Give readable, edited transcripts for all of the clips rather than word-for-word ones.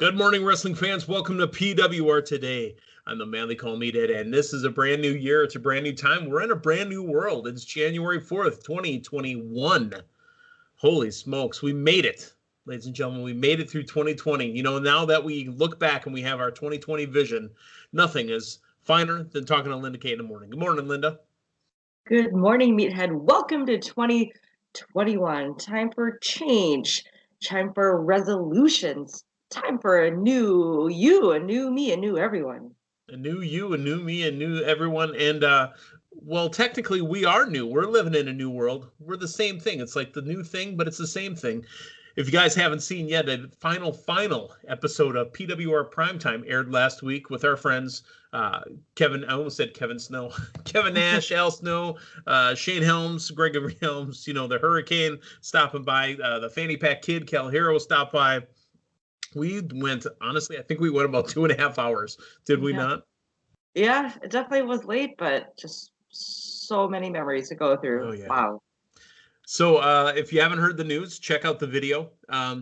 Good morning, wrestling fans. Welcome to PWR Today. I'm the man they call Meathead, and this is a brand new year. It's a brand new time. We're in a brand new world. It's January 4th, 2021. Holy smokes, we made it. Ladies and gentlemen, we made it through 2020. You know, now that we look back and we have our 2020 vision, nothing is finer than talking to Linda Kay in the morning. Good morning, Linda. Good morning, Meathead. Welcome to 2021. Time for change. Time for resolutions. Time for a new you, a new me, a new everyone. A new you, a new me, a new everyone. And, well, technically, we are new. We're living in a new world. We're the same thing. It's like the new thing, but it's the same thing. If you guys haven't seen yet, a final episode of PWR Primetime aired last week with our friends Kevin, I almost said Kevin Snow, Kevin Nash, Al Snow, Shane Helms, Gregory Helms, you know, the Hurricane stopping by, the Fanny Pack Kid, Cal Hero stopped by. We went, honestly, I think we went about 2.5 hours. Did we not? Yeah, it definitely was late, but just so many memories to go through. Oh, yeah. Wow. So if you haven't heard the news, check out the video.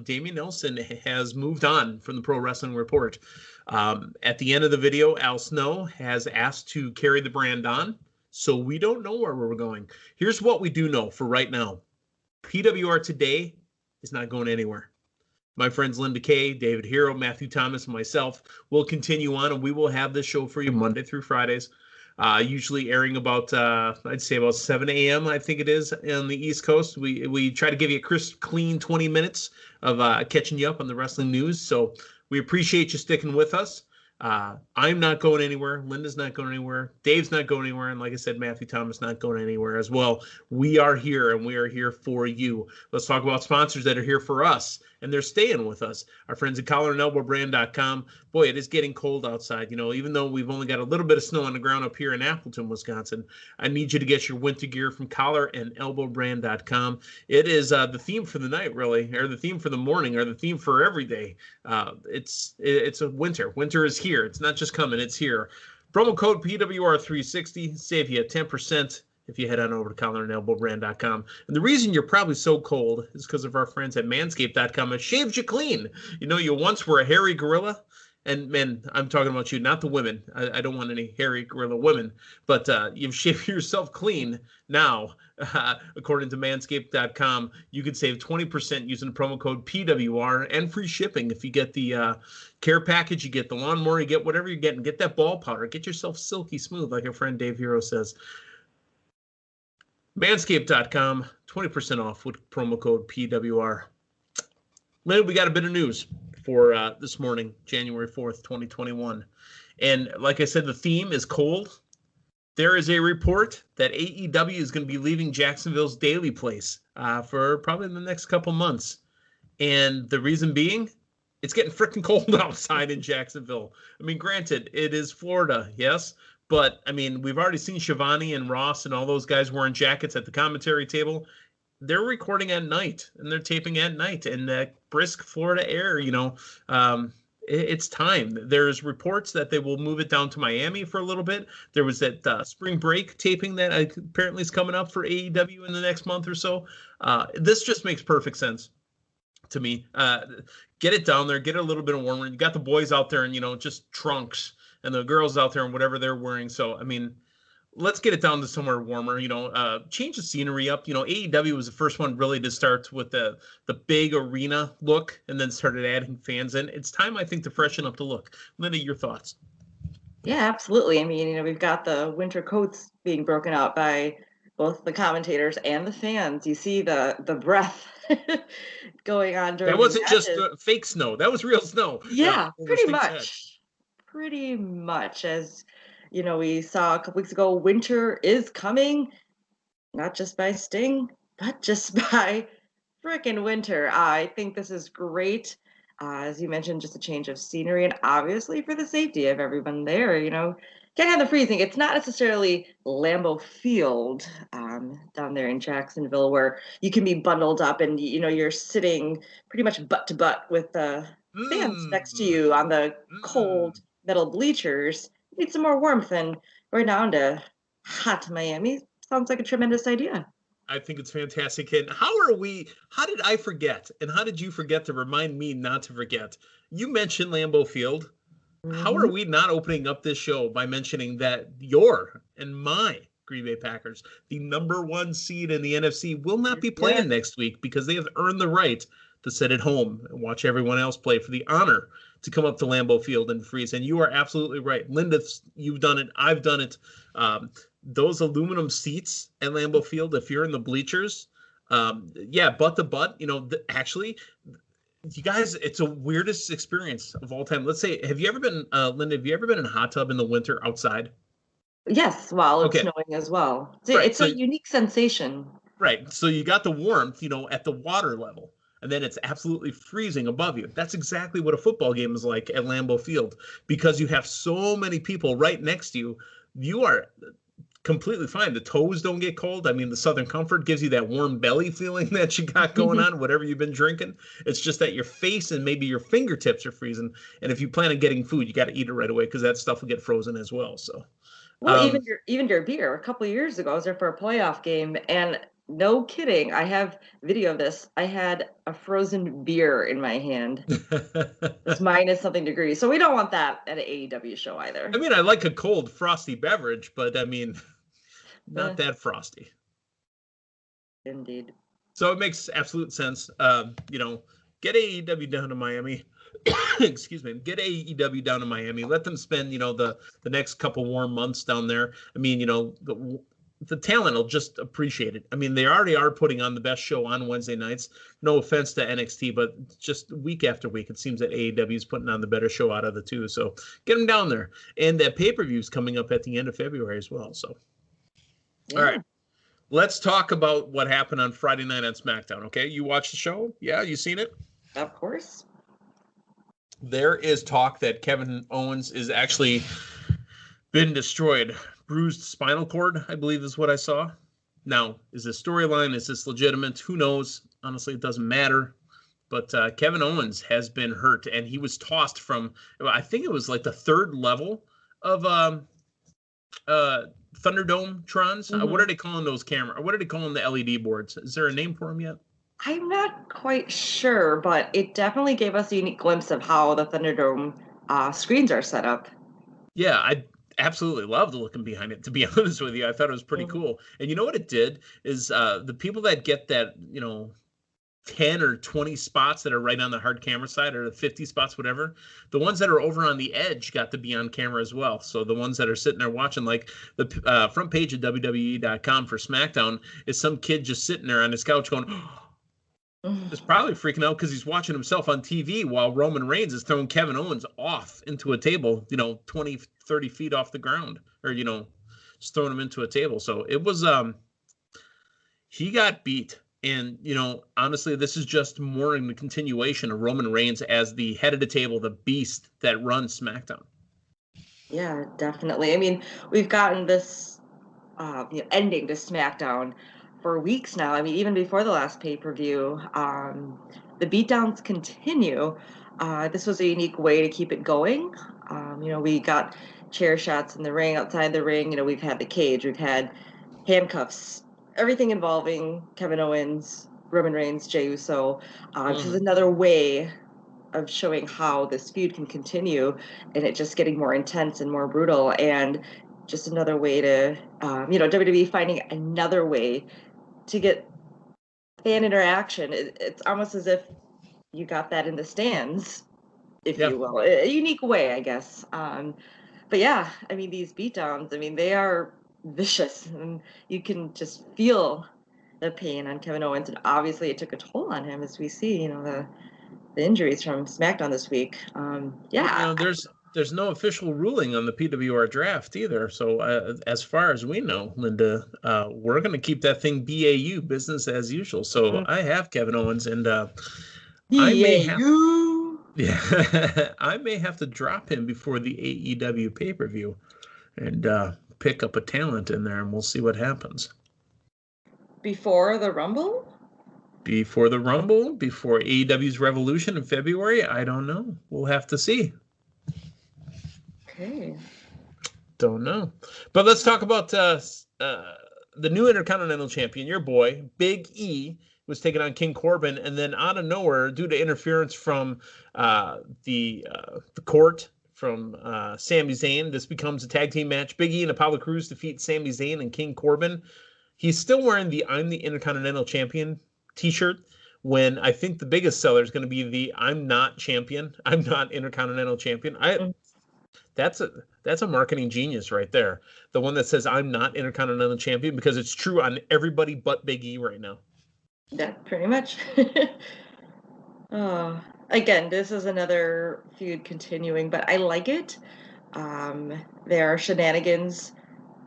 Damian Nelson has moved on from the Pro Wrestling Report. At the end of the video, Al Snow has asked to carry the brand on. So we don't know where we're going. Here's what we do know for right now. PWR Today is not going anywhere. My friends Linda Kay, David Hero, Matthew Thomas, and myself will continue on, and we will have this show for you Monday through Fridays, usually airing about, I'd say about 7 a.m., I think it is, on the East Coast. We try to give you a crisp, clean 20 minutes of catching you up on the wrestling news, so we appreciate you sticking with us. I'm not going anywhere. Linda's not going anywhere. Dave's not going anywhere. And like I said, Matthew Thomas not going anywhere as well. We are here, and we are here for you. Let's talk about sponsors that are here for us, and they're staying with us. Our friends at collarandelbowbrand.com. Boy, it is getting cold outside. You know, even though we've only got a little bit of snow on the ground up here in Appleton, Wisconsin, I need you to get your winter gear from collarandelbowbrand.com. It is the theme for the night, really, or the theme for the morning, or the theme for every day. It's a winter. Winter is here. It's not just coming, it's here. Promo code PWR360, save you 10% if you head on over to collarandelbowbrand.com. And the reason you're probably so cold is because of our friends at manscaped.com. It shaves you clean. You know, you once were a hairy gorilla. And men, I'm talking about you, not the women. I don't want any hairy gorilla women. But you've shaved yourself clean now. According to manscaped.com, you could save 20% using the promo code PWR and free shipping. If you get the care package, you get the lawnmower, you get whatever you're getting. Get that ball powder. Get yourself silky smooth, like our friend Dave Hero says. Manscaped.com, 20% off with promo code PWR. Lynn, we got a bit of news for this morning, January 4th, 2021. And like I said, the theme is cold. There is a report that AEW is going to be leaving Jacksonville's Daily place for probably the next couple months. And the reason being, it's getting freaking cold outside in Jacksonville. I mean, granted, it is Florida, yes. But, I mean, we've already seen Shivani and Ross and all those guys wearing jackets at the commentary table. They're recording at night, and they're taping at night in that brisk Florida air, you know. It's time. There's reports that they will move it down to Miami for a little bit. There was that spring break taping that apparently is coming up for AEW in the next month or so. This just makes perfect sense to me. Get it down there. Get it a little bit warmer. You got the boys out there in, you know, just trunks, and the girls out there in whatever they're wearing. So, I mean, let's get it down to somewhere warmer, you know, change the scenery up. You know, AEW was the first one really to start with the big arena look and then started adding fans in. It's time, I think, to freshen up the look. Linda, your thoughts? Yeah, absolutely. I mean, you know, we've got the winter coats being broken out by both the commentators and the fans. You see the breath going on during that wasn't just fake snow. That was real snow. Yeah, pretty much. Pretty much. As you know, we saw a couple weeks ago, winter is coming, not just by Sting, but just by frickin' winter. I think this is great. As you mentioned, just a change of scenery, and obviously for the safety of everyone there, you know, can't have the freezing. It's not necessarily Lambeau Field down there in Jacksonville where you can be bundled up and, you know, you're sitting pretty much butt to butt with the fans next to you on the cold metal bleachers. You need some more warmth, and right now into hot Miami sounds like a tremendous idea. I think it's fantastic. And how did I forget? And how did you forget to remind me not to forget? You mentioned Lambeau Field. How are we not opening up this show by mentioning that your and my Green Bay Packers, the number 1 seed in the NFC, will not be playing next week because they have earned the right to sit at home and watch everyone else play for the honor to come up to Lambeau Field and freeze. And you are absolutely right. Linda, you've done it. I've done it. Those aluminum seats at Lambeau Field, if you're in the bleachers, butt to butt, actually, you guys, it's a weirdest experience of all time. Let's say, have you ever been, Linda, have you ever been in a hot tub in the winter outside? Yes, while it's snowing as well. It's a unique sensation. Right. So you got the warmth, at the water level, and then it's absolutely freezing above you. That's exactly what a football game is like at Lambeau Field, because you have so many people right next to you. You are completely fine. The toes don't get cold. I mean, the Southern Comfort gives you that warm belly feeling that you got going on, whatever you've been drinking. It's just that your face and maybe your fingertips are freezing. And if you plan on getting food, you got to eat it right away because that stuff will get frozen as well. So, well, even your beer. A couple of years ago, I was there for a playoff game, and no kidding, I have video of this. I had a frozen beer in my hand. It's minus something degrees. So we don't want that at an AEW show either. I mean, I like a cold, frosty beverage, but I mean, not that frosty. Indeed. So it makes absolute sense. Get AEW down to Miami. Excuse me. Get AEW down to Miami. Let them spend, the next couple warm months down there. I mean, the talent will just appreciate it. I mean, they already are putting on the best show on Wednesday nights. No offense to NXT, but just week after week, it seems that AEW is putting on the better show out of the two. So get them down there. And that pay-per-view is coming up at the end of February as well. So, All right. Let's talk about what happened on Friday night on SmackDown, okay? You watched the show? Yeah, you seen it? Of course. There is talk that Kevin Owens is actually been destroyed. Bruised spinal cord, I believe is what I saw. Now, is this storyline? Is this legitimate? Who knows? Honestly, it doesn't matter. But Kevin Owens has been hurt, and he was tossed from, I think it was like the 3rd level of Thunderdome Trons. What are they calling those cameras? What are they calling the LED boards? Is there a name for them yet? I'm not quite sure, but it definitely gave us a unique glimpse of how the Thunderdome screens are set up. Yeah, I absolutely loved looking behind it, to be honest with you. I thought it was pretty cool. And you know what it did is the people that get that, 10 or 20 spots that are right on the hard camera side, or the 50 spots, whatever, the ones that are over on the edge got to be on camera as well. So the ones that are sitting there watching, like the front page of WWE.com for SmackDown is some kid just sitting there on his couch going, is probably freaking out because he's watching himself on TV while Roman Reigns is throwing Kevin Owens off into a table, 20, 30 feet off the ground, or, just throwing him into a table. So it was, he got beat. And, honestly, this is just more in the continuation of Roman Reigns as the head of the table, the beast that runs SmackDown. Yeah, definitely. I mean, we've gotten this ending to SmackDown for weeks now. I mean, even before the last pay-per-view, the beatdowns continue. This was a unique way to keep it going. We got chair shots in the ring, outside the ring. We've had the cage, we've had handcuffs, everything involving Kevin Owens, Roman Reigns, Jey Uso. This is another way of showing how this feud can continue, and it just getting more intense and more brutal, and just another way to, WWE finding another way to get fan interaction. It's almost as if you got that in the stands, if you will. A unique way, I guess. But yeah, I mean, these beatdowns, they are vicious, and you can just feel the pain on Kevin Owens, and obviously it took a toll on him, as we see, the injuries from SmackDown this week. There's no official ruling on the PWR draft either. So as far as we know, Linda, we're going to keep that thing BAU, business as usual. So I have Kevin Owens, and I may have to drop him before the AEW pay-per-view and pick up a talent in there, and we'll see what happens. Before the Rumble? Before the Rumble? Before AEW's Revolution in February? I don't know. We'll have to see. Okay. Don't know. But let's talk about the new Intercontinental Champion, your boy, Big E, was taking on King Corbin, and then out of nowhere, due to interference from the court, from Sami Zayn, this becomes a tag team match. Big E and Apollo Crews defeat Sami Zayn and King Corbin. He's still wearing the I'm the Intercontinental Champion t-shirt, when I think the biggest seller is going to be the I'm not champion. I'm not Intercontinental Champion. That's a marketing genius right there. The one that says I'm not Intercontinental Champion, because it's true on everybody but Big E right now. Yeah, pretty much. Again, this is another feud continuing, but I like it. There are shenanigans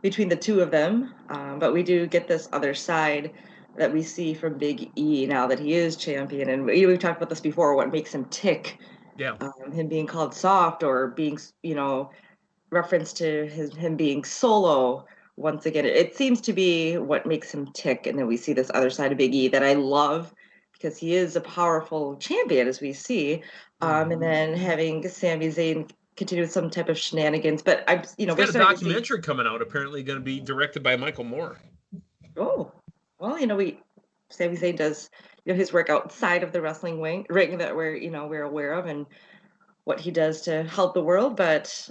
between the two of them, but we do get this other side that we see from Big E now that he is champion. And we've talked about this before, what makes him tick. Yeah. Him being called soft, or being, reference to him being solo. Once again, it seems to be what makes him tick. And then we see this other side of Big E that I love, because he is a powerful champion, as we see. And then having Sami Zayn continue with some type of shenanigans. But he's got a documentary coming out, apparently going to be directed by Michael Moore. Oh, well, Sami Zayn does his work outside of the wrestling ring that we're aware of, and what he does to help the world. But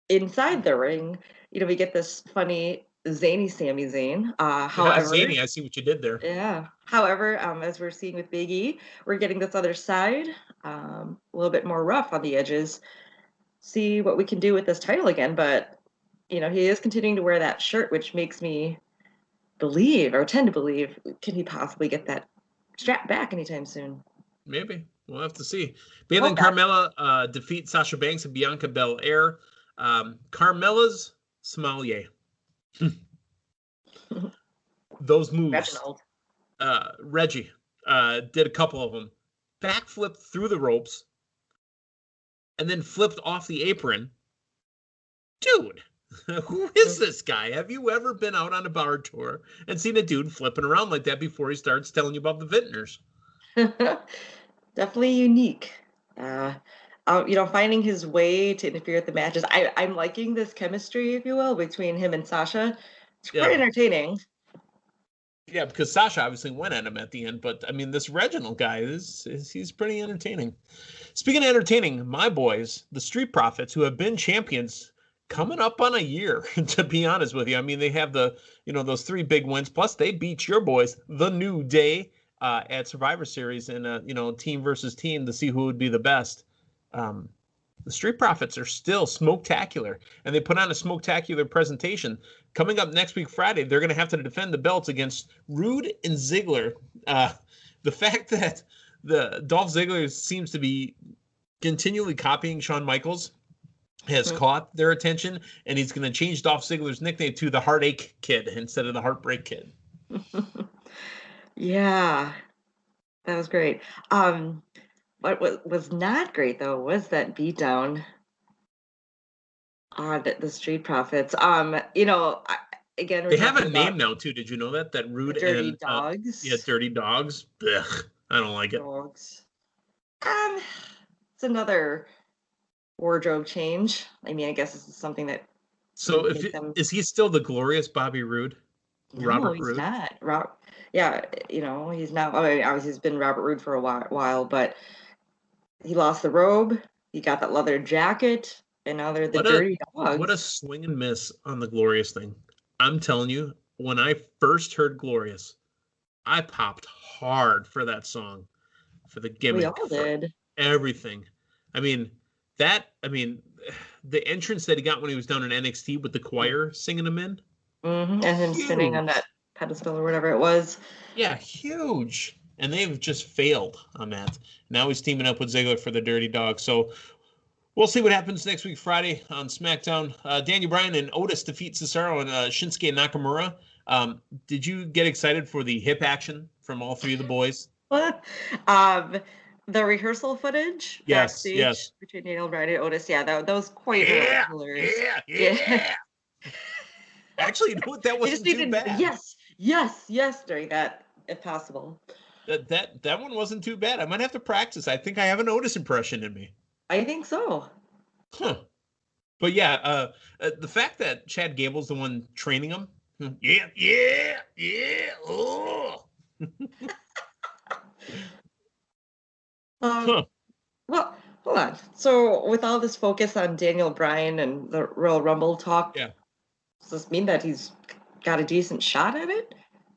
inside the ring, we get this funny zany Sami Zayn. However, zany, I see what you did there. Yeah. However, as we're seeing with Big E, we're getting this other side, a little bit more rough on the edges. See what we can do with this title again. But he is continuing to wear that shirt, which makes me tend to believe, can he possibly get that strap back anytime soon? Maybe. We'll have to see. Bayley and Carmella defeat Sasha Banks and Bianca Belair. Carmella's sommelier. Those moves. Reggie did a couple of them. Backflipped through the ropes and then flipped off the apron. Dude, who is this guy? Have you ever been out on a bar tour and seen a dude flipping around like that before he starts telling you about the vintners? Definitely unique. Finding his way to interfere with the matches. I'm liking this chemistry, if you will, between him and Sasha. It's quite entertaining. Yeah, because Sasha obviously went at him at the end, but I mean, this Reginald guy he's pretty entertaining. Speaking of entertaining, my boys, the Street Profits, who have been champions, coming up on a year, to be honest with you. I mean, they have those 3 big wins, plus they beat your boys, The New Day, at Survivor Series in a team versus team to see who would be the best. The Street Profits are still smoketacular, and they put on a smoketacular presentation. Coming up next week, Friday, they're going to have to defend the belts against Rude and Ziggler. The fact that the Dolph Ziggler seems to be continually copying Shawn Michaels has caught their attention, and he's going to change Dolph Ziggler's nickname to the Heartache Kid instead of the Heartbreak Kid. Yeah, that was great. What was not great, though, was that beatdown on the Street Profits. Again, they have a name now too. Did you know that Rude Dirty and Dogs? Dirty Dogs. Ugh, I don't like it. Dogs. It's another wardrobe change. I mean, I guess this is something that. So, is he still the glorious Bobby Roode? No, Robert he's Roode? not. Yeah, he's not. I mean, obviously, he's been Robert Roode for a while, but he lost the robe. He got that leather jacket, and now they're the Dirty Dogs. What a swing and miss on the Glorious thing. I'm telling you, when I first heard Glorious, I popped hard for that song, for the gimmick, we all did. Everything. I mean, the entrance that he got when he was down in NXT with the choir singing him in. Mm-hmm. And him sitting on that pedestal or whatever it was. Yeah, huge. And they've just failed on that. Now he's teaming up with Ziggler for the Dirty Dogs. So we'll see what happens next week, Friday on SmackDown. Daniel Bryan and Otis defeat Cesaro and Shinsuke Nakamura. Did you get excited for the hip action from all 3 of the boys? The rehearsal footage backstage between Daniel Bryan and Otis. Yeah, that was quite hilarious. Yeah. Actually, that wasn't too bad. Yes, during that, if possible. That one wasn't too bad. I might have to practice. I think I have an Otis impression in me. I think so. Huh. But yeah, the fact that Chad Gable's the one training him Yeah. Oh. Huh. Well, hold on. So, with all this focus on Daniel Bryan and the Royal Rumble talk, Yeah. does this mean that he's got a decent shot at it?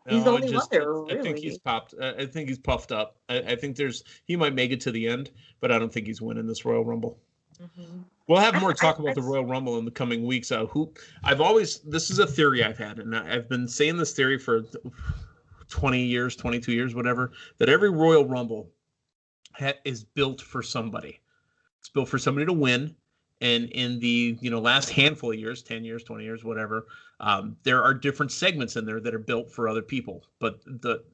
He's the No, only one there, I think he's really. popped. I think he's puffed up. I think he might make it to the end, but I don't think he's winning this Royal Rumble. Mm-hmm. We'll have more talk about the Royal Rumble in the coming weeks. This is a theory I've had, and I've been saying this theory for 20 years, 22 years, whatever, that every Royal Rumble is built for somebody. It's built for somebody to win. And in the last handful of years, 10 years, 20 years, whatever, there are different segments in there that are built for other people. But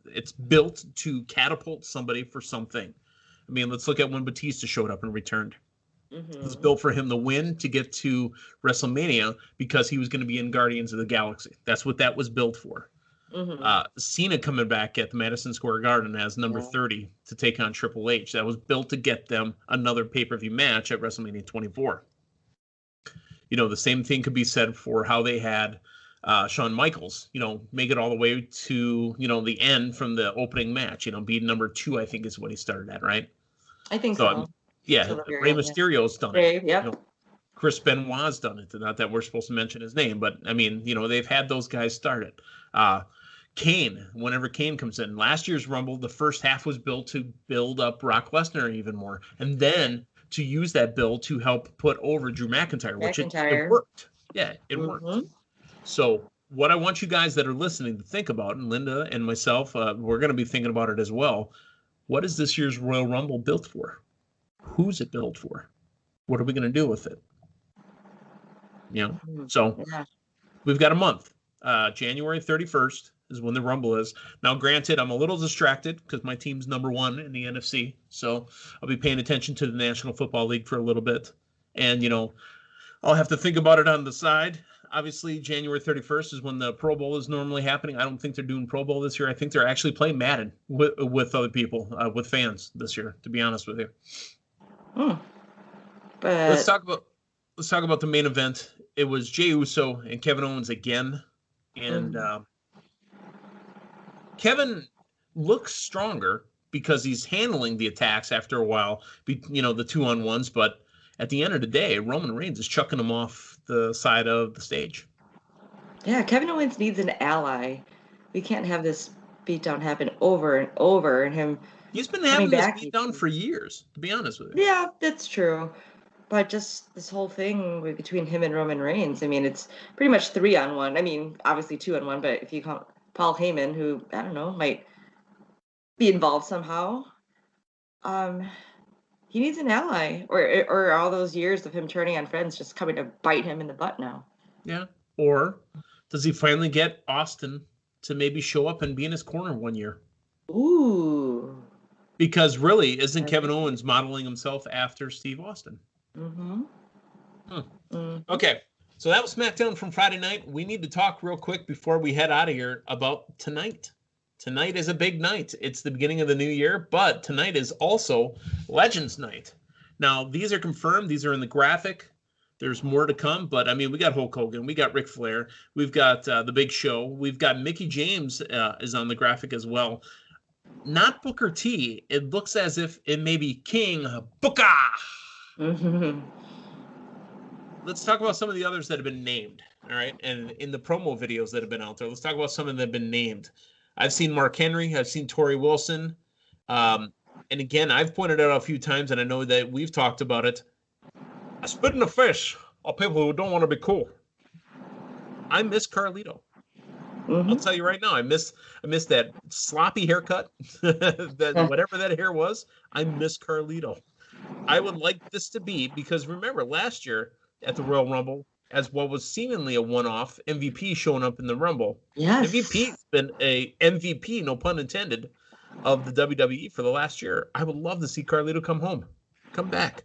it's built to catapult somebody for something. I mean, let's look at when Batista showed up and returned. Mm-hmm. It was built for him to win to get to WrestleMania because he was going to be in Guardians of the Galaxy. That's what that was built for. Mm-hmm. Cena coming back at the Madison Square Garden as number 30 to take on Triple H. That was built to get them another pay-per-view match at WrestleMania 24. The same thing could be said for how they had Shawn Michaels, make it all the way to, the end from the opening match, be number 2, I think is what he started at, right? I think so. Rey Mysterio's done it. Yep. Chris Benoit's done it. Not that we're supposed to mention his name, but I mean, they've had those guys start it. Kane, whenever Kane comes in, last year's Rumble, the first half was built to build up Brock Lesnar even more, and then to use that build to help put over Drew McIntyre, which it worked. Yeah, it worked. So what I want you guys that are listening to think about, and Linda and myself, we're going to be thinking about it as well. What is this year's Royal Rumble built for? Who's it built for? What are we going to do with it? So we've got a month. January 31st is when the Rumble is. Now, granted, I'm a little distracted because my team's number 1 in the NFC. So I'll be paying attention to the National Football League for a little bit. And, I'll have to think about it on the side. Obviously, January 31st is when the Pro Bowl is normally happening. I don't think they're doing Pro Bowl this year. I think they're actually playing Madden with other people, with fans this year, to be honest with you. But let's talk about the main event. It was Jey Uso and Kevin Owens again. And Kevin looks stronger because he's handling the attacks after a while, the 2-on-1s. But at the end of the day, Roman Reigns is chucking him off the side of the stage. Yeah, Kevin Owens needs an ally. We can't have this beatdown happen over and over, and him. He's been having this beatdown for years, to be honest with you. Yeah, that's true. But just this whole thing between him and Roman Reigns, I mean, it's pretty much 3-on-1. I mean, obviously 2-on-1, but if you count Paul Heyman, who, I don't know, might be involved somehow, he needs an ally. Or all those years of him turning on friends just coming to bite him in the butt now. Yeah. Or does he finally get Austin to maybe show up and be in his corner one year? Ooh. Because really, isn't Kevin Owens modeling himself after Steve Austin? Mm-hmm. Okay, so that was SmackDown from Friday night. We need to talk real quick before we head out of here about tonight. Tonight is a big night. It's the beginning of the new year, but tonight is also Legends Night. Now, these are confirmed. These are in the graphic. There's more to come, but I mean, we got Hulk Hogan, we got Ric Flair, we've got The Big Show, we've got Mickie James is on the graphic as well. Not Booker T. It looks as if it may be King Booker. Mm-hmm. Let's talk about some of the others that have been named, all right? And in the promo videos that have been out there, let's talk about some of them that have been named. I've seen Mark Henry. I've seen Torrie Wilson. And again, I've pointed out a few times, and I know that we've talked about it. I spit in the face of people who don't want to be cool. I miss Carlito. Mm-hmm. I'll tell you right now, I miss that sloppy haircut, whatever that hair was. I miss Carlito. I would like this to be, because remember last year at the Royal Rumble, as what was seemingly a one-off, MVP showing up in the Rumble. Yes. MVP's been a MVP, no pun intended, of the WWE for the last year. I would love to see Carlito come back.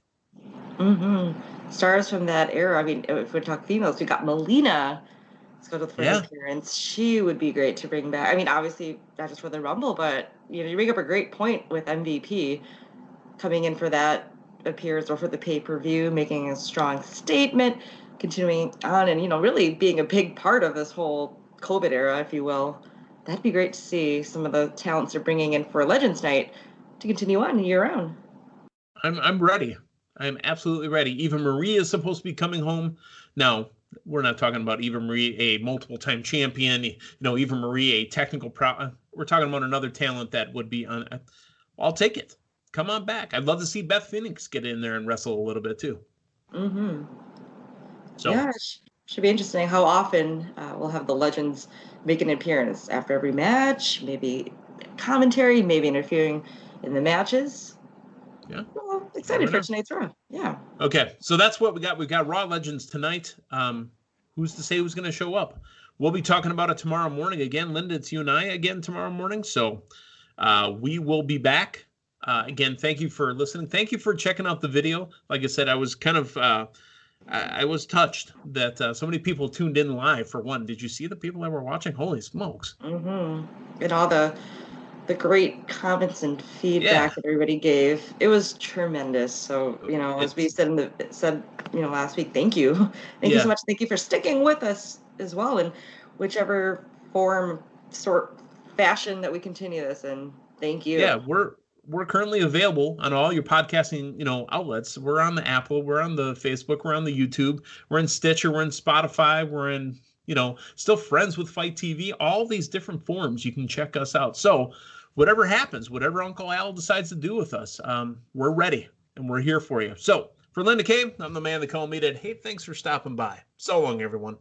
Mm-hmm. Stars from that era. I mean, if we talk females, we got Melina scheduled for an appearance. She would be great to bring back. I mean, obviously not just for the Rumble, but you bring up a great point with MVP coming in for that appearance or for the pay-per-view, making a strong statement, continuing on, and really being a big part of this whole COVID era, if you will. That'd be great to see some of the talents they're bringing in for Legends Night to continue on year round. I'm ready. I'm absolutely ready. Eva Marie is supposed to be coming home. Now, we're not talking about Eva Marie, a multiple-time champion. Eva Marie, a technical we're talking about another talent that would be on. I'll take it. Come on back. I'd love to see Beth Phoenix get in there and wrestle a little bit too. Mm-hmm. So yeah, it should be interesting how often we'll have the Legends make an appearance after every match, maybe commentary, maybe interfering in the matches. Yeah. Well, excited for tonight's Raw. Yeah. Okay, so that's what we got. We got Raw Legends tonight. Who's to say who's going to show up? We'll be talking about it tomorrow morning. Again, Linda, it's you and I again tomorrow morning. So we will be back. Again, thank you for listening. Thank you for checking out the video. Like I said, I was kind of, I was touched that so many people tuned in live for one. Did you see the people that were watching? Holy smokes. Mm-hmm. And all the great comments and feedback that everybody gave. It was tremendous. So, as we said last week, thank you. Thank you so much. Thank you for sticking with us as well in whichever fashion that we continue this in. Thank you. Yeah, we're currently available on all your podcasting, outlets. We're on the Apple, we're on the Facebook, we're on the YouTube, we're in Stitcher, we're in Spotify, we're in, still friends with Fight TV, all these different forms. You can check us out. So whatever happens, whatever Uncle Al decides to do with us, we're ready and we're here for you. So for Linda Kay, I'm the man they call Meathead. Hey, thanks for stopping by. So long, everyone.